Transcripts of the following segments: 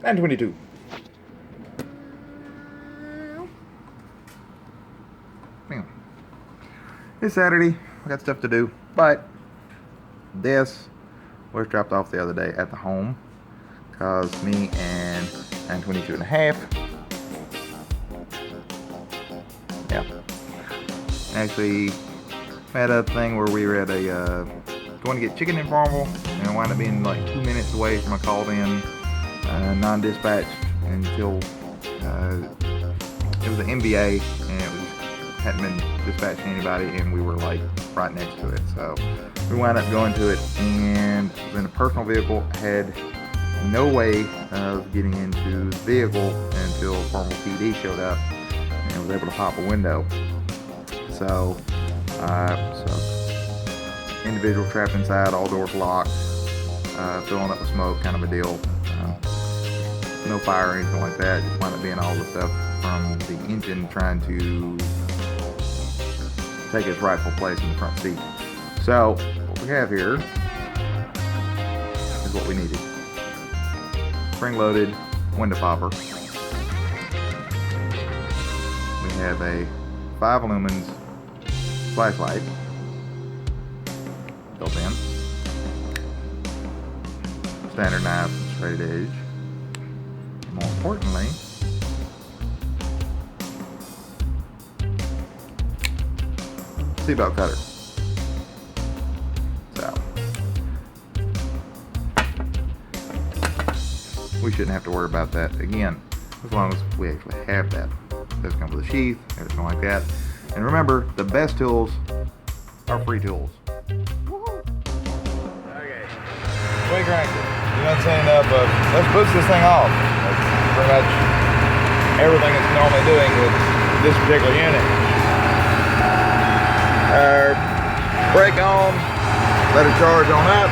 9:22. It's Saturday. I got stuff to do, but this was dropped off the other day at the home because me and 9:22 and a half. Yeah. Actually had a thing where we were at a going to get chicken in Farmville, and it wound up being like 2 minutes away from a called in non-dispatched until it was an MBA, and it hadn't been dispatched to anybody, and we were like right next to it. So we wound up going to it, and was in a personal vehicle, had no way of getting into the vehicle until Farmville PD showed up and was able to pop a window. So individual trapped inside, all doors locked, filling up with smoke, kind of a deal. No fire or anything like that. Just wound up being all the stuff from the engine trying to take its rightful place in the front seat. So what we have here is what we needed. Spring-loaded window popper. We have a 5 lumens flashlight built in. Standard knife, straight edge. More importantly, seatbelt cutter. So we shouldn't have to worry about that again, as long as we actually have that. It does come with a sheath, everything like that. And remember, the best tools are free tools. Okay, we cranked it. You know what I'm saying? Let's push this thing off. That's pretty much everything it's normally doing with this particular unit. Brake on, let it charge on up,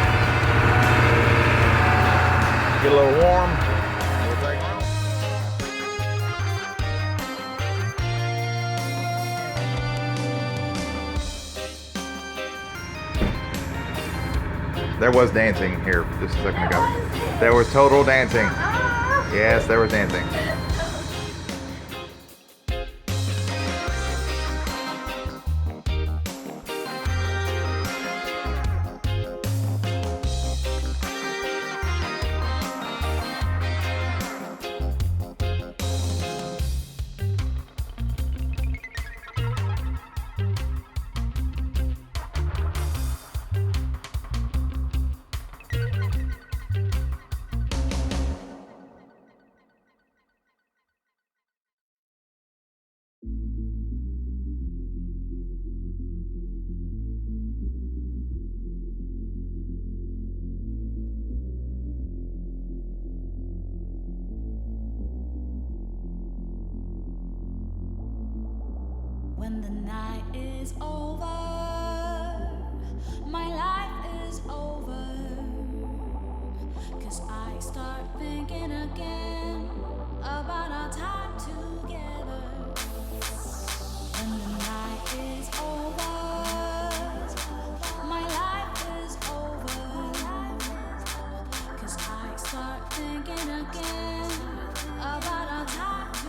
get a little warm, we'll take it on. There was dancing here just a second ago. There was total dancing. Yes, there was dancing. When the night is over, my life is over, 'cause I start thinking again about our time together. When the night is over, my life is over, 'cause I start thinking again about our time together.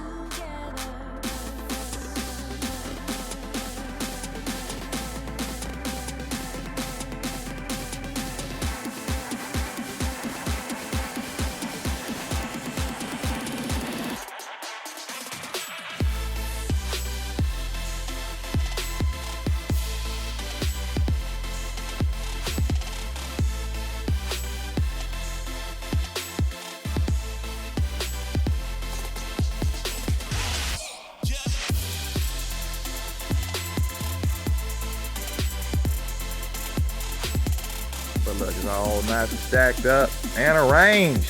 But look, it's all nice and stacked up and arranged.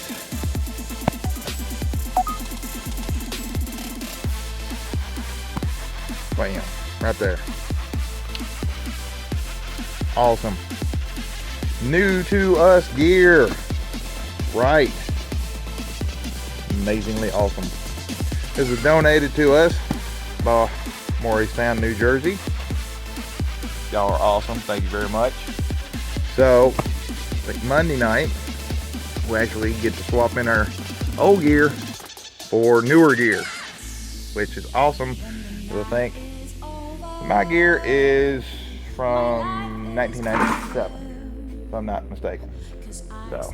Bam, right there. Awesome. New to us gear. Right. Amazingly awesome. This was donated to us by Morristown, New Jersey. Y'all are awesome. Thank you very much. So, like Monday night, we actually get to swap in our old gear for newer gear, which is awesome. I think my gear is from 1997, if I'm not mistaken. So,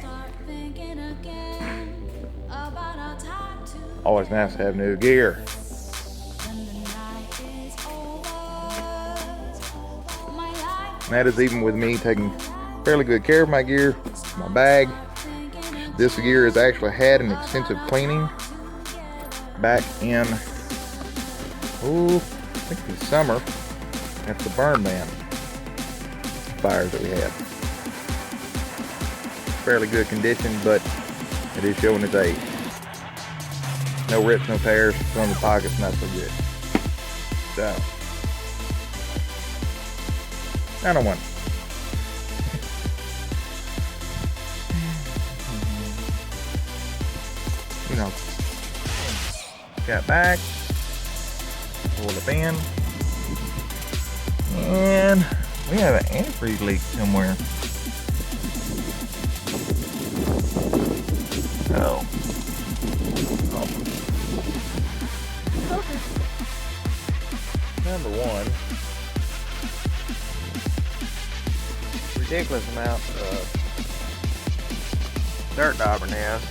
always nice to have new gear. And that is even with me taking fairly good care of my gear, my bag. This gear has actually had an extensive cleaning back in, I think the summer after the burn ban fires that we had. Fairly good condition, but it is showing its age. No rips, no tears, some of the pockets not so good. So, 901. You know, got back, pull the bin, and we have an antifreeze leak somewhere. So, number one, ridiculous amount of dirt dauber nest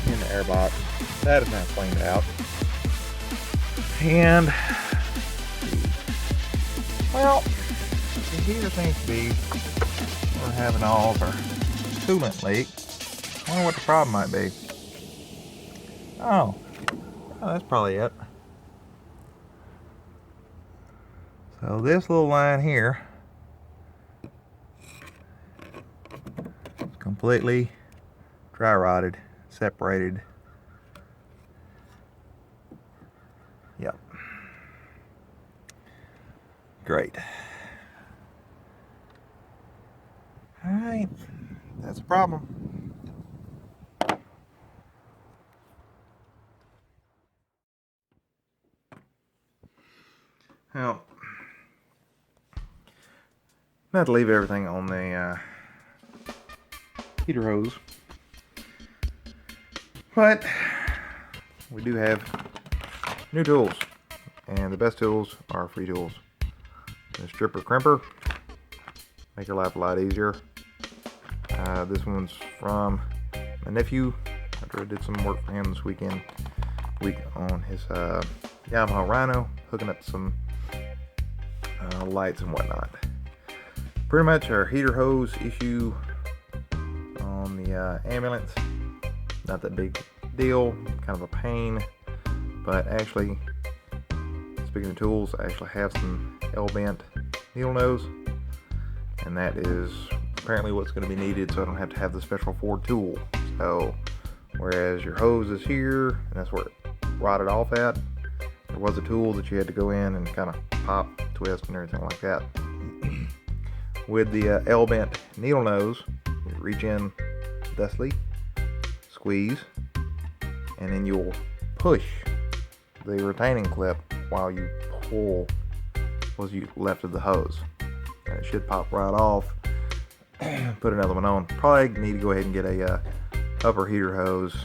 in the air box. That is now cleaned out. And, well, the heater seems to be, we're having all of our coolant leak. I wonder what the problem might be. Oh, that's probably it. So this little line here is completely dry rotted, separated. Yep. Great. All right, that's a problem. Well, not to leave everything on the heater hose, but we do have new tools, and the best tools are free tools. The stripper crimper, make your life a lot easier. This one's from my nephew after I did some work for him this week on his Yamaha Rhino, hooking up some lights and whatnot. Pretty much our heater hose issue on the ambulance, not that big deal, kind of a pain, but actually, speaking of tools, I actually have some L-bent needle nose, and that is apparently what's going to be needed, so I don't have to have the special Ford tool. So whereas your hose is here, and that's where it rotted off at, there was a tool that you had to go in and kind of pop, twist, and everything like that. With the L-bent needle nose, you reach in thusly, squeeze, and then you'll push the retaining clip while you pull what's left of the hose. And it should pop right off. Put another one on. Probably need to go ahead and get a upper heater hose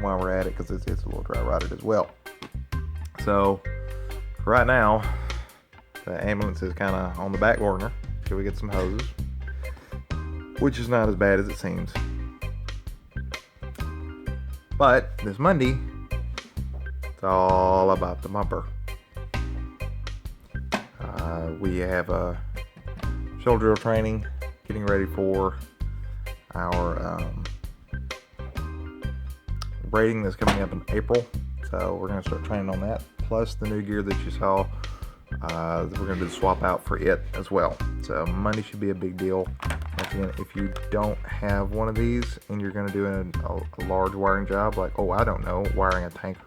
while we're at it, because it's a little dry rotted as well. So for right now, the ambulance is kind of on the back burner till we get some hoses, which is not as bad as it seems. But this Monday, it's all about the bumper. We have a shoulder drill training, getting ready for our braiding that's coming up in April. So we're going to start training on that, plus the new gear that you saw. We're going to do the swap out for it as well. So Monday should be a big deal. Again, if you don't have one of these and you're going to do a large wiring job, like, I don't know, wiring a tanker,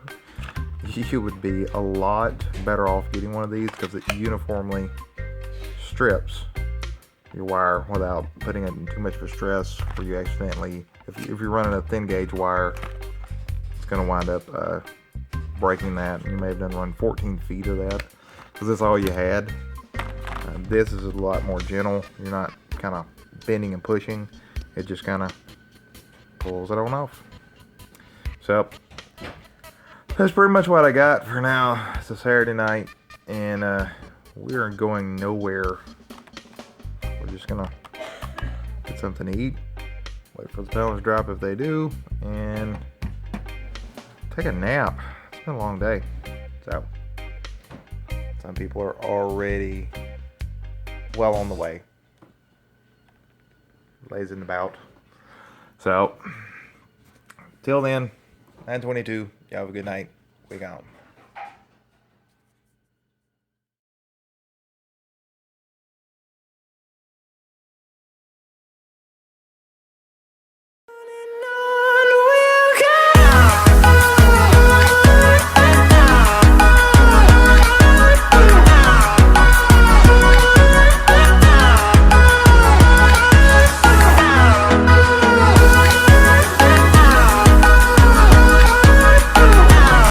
you would be a lot better off getting one of these, because it uniformly strips your wire without putting it in too much of a stress where you accidentally, if you're running a thin gauge wire, it's going to wind up breaking that. You may have done run 14 feet of that because that's all you had. This is a lot more gentle. You're not kind of bending and pushing. It just kind of pulls it on off. So that's pretty much what I got for now. It's a Saturday night, and we are going nowhere. We're just gonna get something to eat, wait for the pedals to drop if they do, and take a nap. It's been a long day. So some people are already well on the way, lazing about. So till then, 9:22. You have a good night. We gone.